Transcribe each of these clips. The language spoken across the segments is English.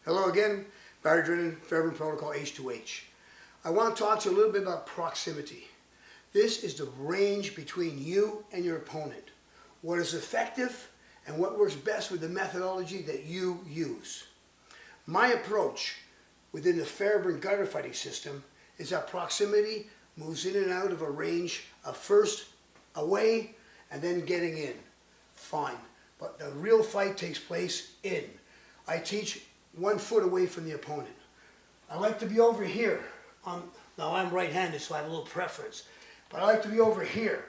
Hello again, Barry Drennan, Fairbairn Protocol H2H. I want to talk to you a little bit about proximity. This is the range between you and your opponent. What is effective and what works best with the methodology that you use. My approach within the Fairbairn gutter fighting system is that proximity moves in and out of a range of first away and then getting in. Fine. But the real fight takes place in. I teach 1 foot away from the opponent. I like to be over here. Now I'm right-handed, so I have a little preference. But I like to be over here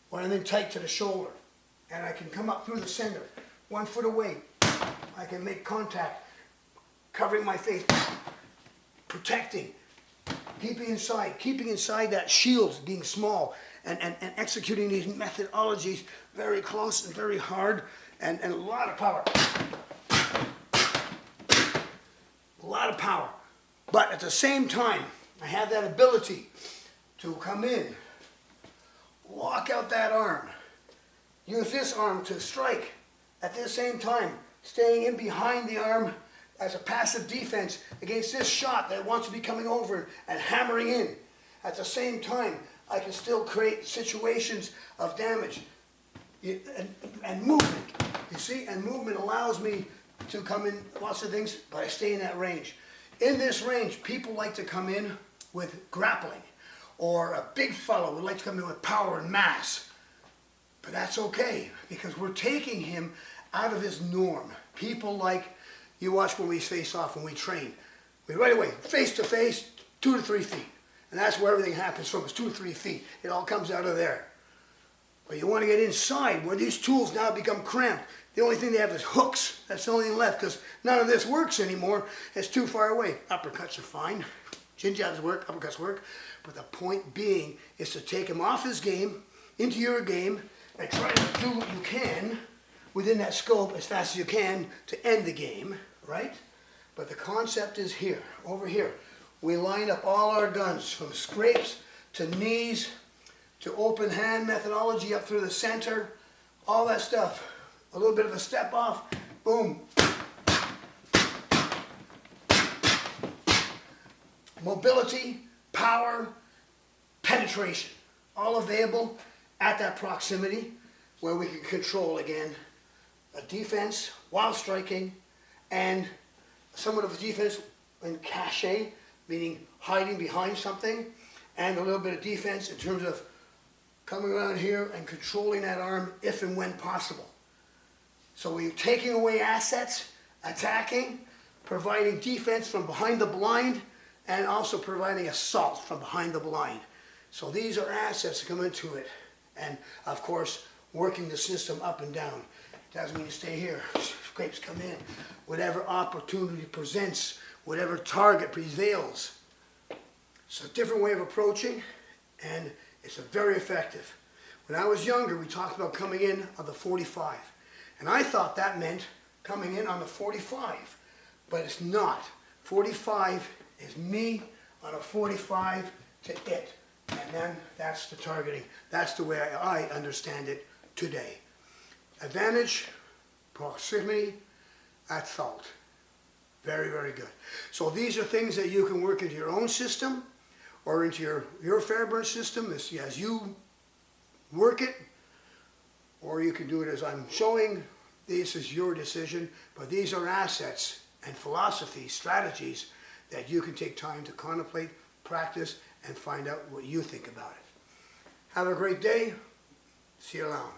when I'm in tight to the shoulder. And I can come up through the center, 1 foot away. I can make contact, covering my face, protecting, keeping inside that shield, being small, and executing these methodologies very close and very hard, and a lot of power. A lot of power. But at the same time, I have that ability to come in, lock out that arm, use this arm to strike at the same time, staying in behind the arm as a passive defense against this shot that wants to be coming over and hammering in. At the same time, I can still create situations of damage and movement, you see? And movement allows me to come in lots of things, but I stay in that range. In this range, people like to come in with grappling, or a big fellow would like to come in with power and mass. But that's okay, because we're taking him out of his norm. People like, you watch when we face off, when we train. We right away, face to face, 2 to 3 feet. And that's where everything happens from, is 2 to 3 feet. It all comes out of there. But you want to get inside, where these tools now become cramped. The only thing they have is hooks. That's the only thing left, because none of this works anymore. It's too far away. Uppercuts are fine. Chin jabs work, uppercuts work. But the point being is to take him off his game, into your game, and try to do what you can within that scope as fast as you can to end the game, right? But the concept is here, over here. We line up all our guns, from scrapes to knees to open hand methodology up through the center, all that stuff. A little bit of a step off, boom. Mobility, power, penetration, all available at that proximity where we can control, again, a defense while striking, and somewhat of a defense in cachet, meaning hiding behind something, and a little bit of defense in terms of coming around here and controlling that arm if and when possible. So we're taking away assets, attacking, providing defense from behind the blind, and also providing assault from behind the blind. So these are assets that come into it. And of course, working the system up and down. Doesn't mean you stay here. Scrapes come in. Whatever opportunity presents, whatever target prevails. It's a different way of approaching, and it's very effective. When I was younger, we talked about coming in on the 45. And I thought that meant coming in on the 45. But it's not. 45 is me on a 45 to it. And then that's the targeting. That's the way I understand it today. Advantage, proximity, assault. Very, very good. So these are things that you can work into your own system or into your Fairbairn system as you work it, or you can do it as I'm showing. This is your decision, but these are assets and philosophies, strategies that you can take time to contemplate, practice, and find out what you think about it. Have a great day. See you around.